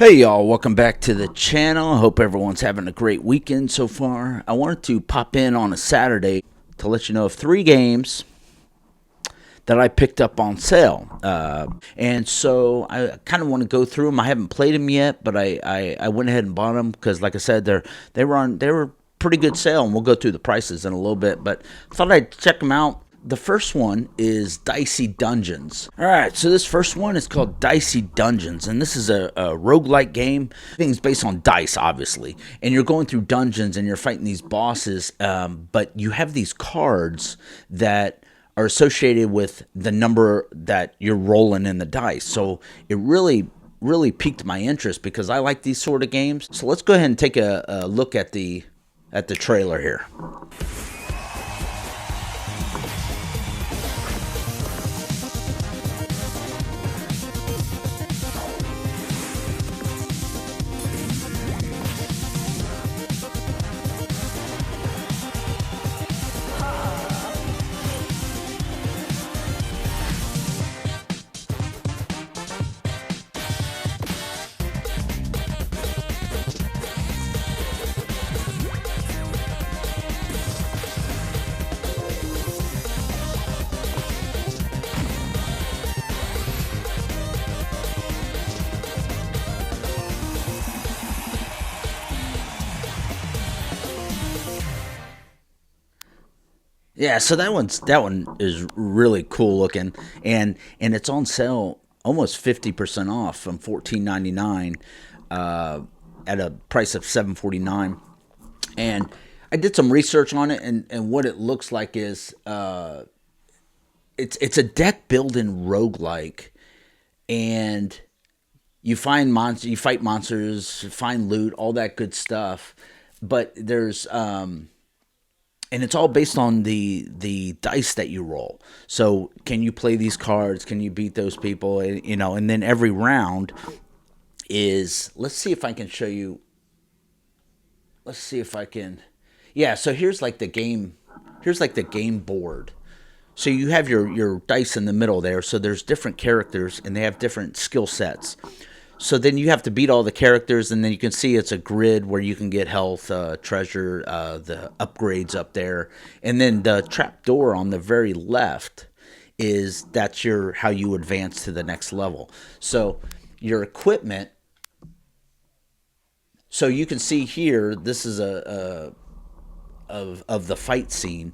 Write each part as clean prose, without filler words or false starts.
Hey y'all, welcome back to the channel. I hope everyone's having a great weekend so far. I wanted to pop in on a Saturday to let you know of 3 games that I picked up on sale. And so I kind of want to go through them. I haven't played them yet, but I went ahead and bought them because, like I said, they were pretty good sale, and we'll go through the prices in a little bit, but I thought I'd check them out. The first one is Dicey Dungeons. All right, so this first one is called Dicey Dungeons, and this is a roguelike game. Everything's based on dice, obviously, and you're going through dungeons and you're fighting these bosses, but you have these cards that are associated with the number that you're rolling in the dice. So it really piqued my interest because I like these sort of games. So let's go ahead and take a look at the trailer here. Yeah, so that one is really cool looking, and it's on sale almost 50% off from $14.99 at a price of $7.49. And I did some research on it, and what it looks like is it's a deck building roguelike, and you fight monsters, find loot, all that good stuff, but there's and it's all based on the dice that you roll. So can you play these cards? Can you beat those people? You know, and then every round is, let's see if I can show you. Let's see if I can. Yeah, so here's like the game board. So you have your dice in the middle there. So there's different characters and they have different skill sets. So then you have to beat all the characters, and then you can see it's a grid where you can get health, treasure, the upgrades up there. And then the trap door on the very left that's how you advance to the next level. So your equipment, so you can see here, this is of the fight scene.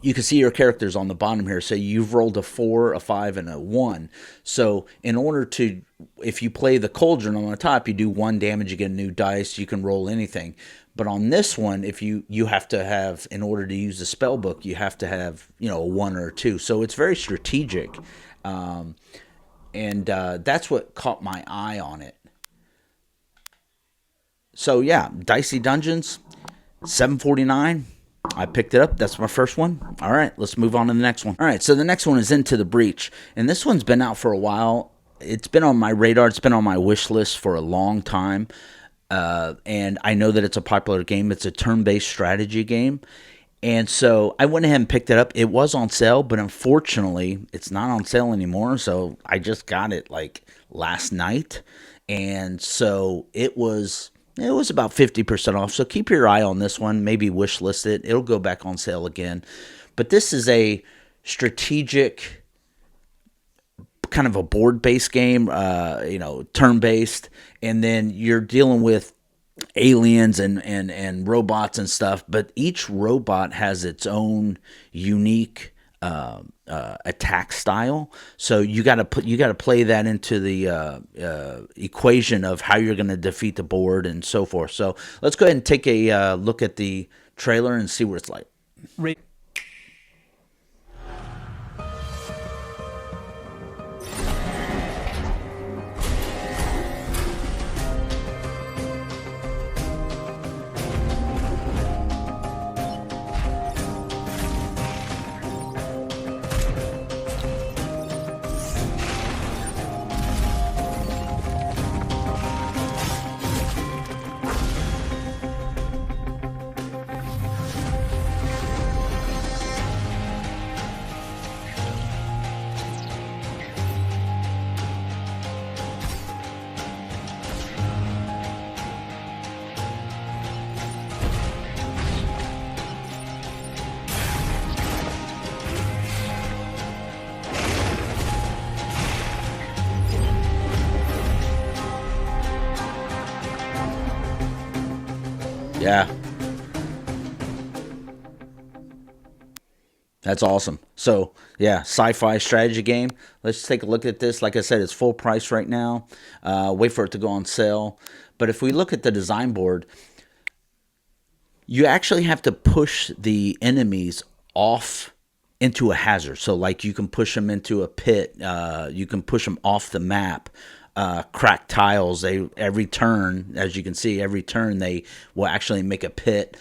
You can see your characters on the bottom here. So you've rolled a 4, a 5, and a 1. So in order to, if you play the cauldron on the top, you do 1 damage, you get a new dice, you can roll anything. But on this one, if you have to have, in order to use the spell book, you have to have, a 1 or a 2. So it's very strategic. And that's what caught my eye on it. So yeah, Dicey Dungeons, $7.49. I picked it up. That's my first one. All right, let's move on to the next one. All right, so the next one is Into the Breach, and this one's been out for a while. It's been on my radar. It's been on my wish list for a long time, and I know that it's a popular game. It's a turn-based strategy game, and so I went ahead and picked it up. It was on sale, but unfortunately, it's not on sale anymore, so I just got it like last night, and so it was about 50% off, so keep your eye on this one. Maybe wish list it. It'll go back on sale again. But this is a strategic, kind of a board-based game, turn-based, and then you're dealing with aliens and robots and stuff, but each robot has its own unique attack style, so you got to play that into the equation of how you're going to defeat the board and so forth. So let's go ahead and take a look at the trailer and see what it's like. Yeah. That's awesome. So, yeah, sci-fi strategy game. Let's take a look at this. Like I said, it's full price right now. Wait for it to go on sale. But if we look at the design board, you actually have to push the enemies off into a hazard. So, like, you can push them into a pit. You can push them off the map. Cracked tiles. Every turn, as you can see, every turn they will actually make a pit.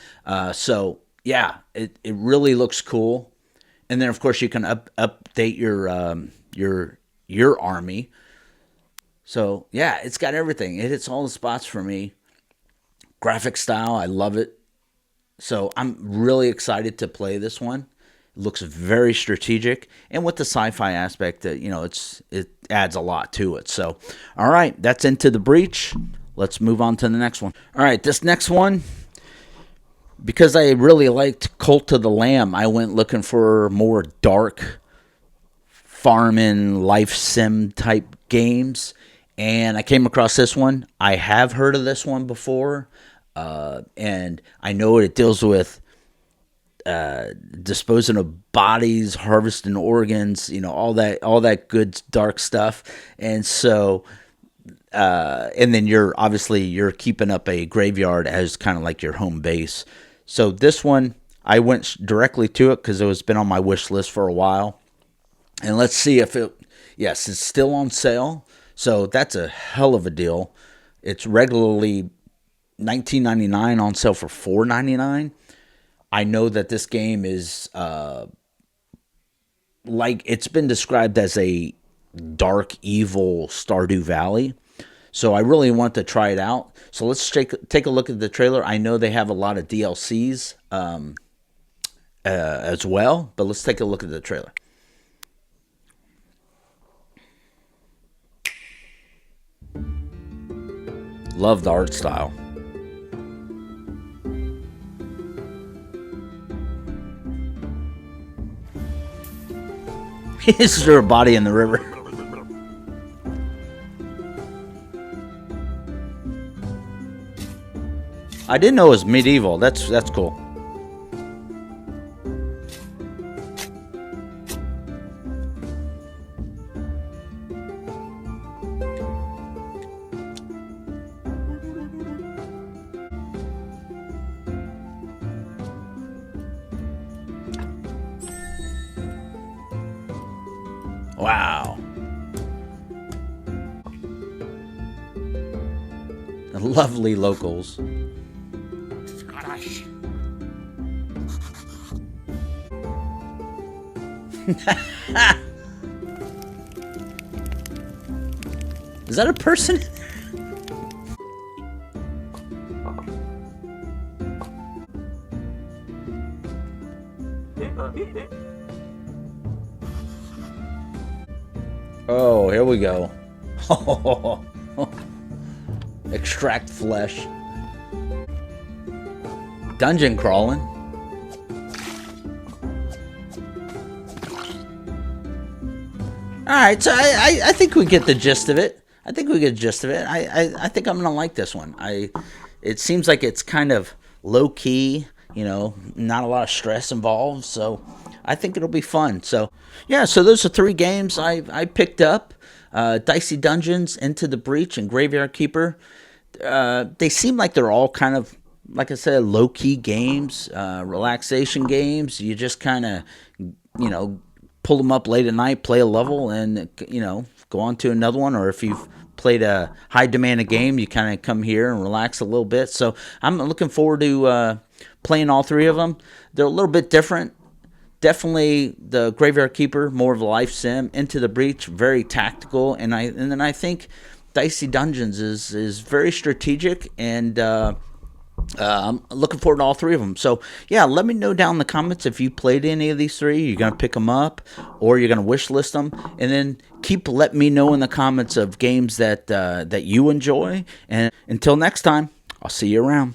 So, yeah, it really looks cool. And then, of course, you can update your army. So, yeah, it's got everything. It hits all the spots for me. Graphic style, I love it. So, I'm really excited to play this one. It looks very strategic, and with the sci-fi aspect, it adds a lot to it. So, all right, that's Into the Breach. Let's move on to the next one. All right, this next one, because I really liked Cult of the Lamb, I went looking for more dark farming life sim type games, and I came across this one. I have heard of this one before, and I know it deals with disposing of bodies, harvesting organs, all that good dark stuff. And so, and then you're keeping up a graveyard as kind of like your home base. So this one, I went directly to it because it was been on my wish list for a while. And let's see if yes, it's still on sale. So that's a hell of a deal. It's regularly $19.99, on sale for $4.99. I know that this game is like it's been described as a dark, evil Stardew Valley. So I really want to try it out. So let's take a look at the trailer. I know they have a lot of DLCs as well, but let's take a look at the trailer. Love the art style. Is there a body in the river? I didn't know it was medieval. That's cool. Wow. Lovely locals. Scottish. Is that a person? Oh, here we go. Extract flesh. Dungeon crawling. Alright, so I think we get the gist of it. I think I'm gonna like this one. It seems like it's kind of low key, not a lot of stress involved, so I think it'll be fun. So yeah, so those are 3 games I picked up. Dicey Dungeons, Into the Breach, and Graveyard Keeper. They seem like they're all kind of, like I said, low key games, relaxation games. You just kind of, pull them up late at night, play a level, and go on to another one. Or if you've played a high demanded game, you kind of come here and relax a little bit. So I'm looking forward to playing all 3 of them. They're a little bit different. Definitely the Graveyard Keeper, more of a life sim. Into the Breach, very tactical, and then I think Dicey Dungeons is very strategic, and I'm looking forward to all 3 of them. So yeah, let me know down in the comments if you played any of these 3. You're gonna pick them up, or you're gonna wish list them, and then let me know in the comments of games that you enjoy. And until next time, I'll see you around.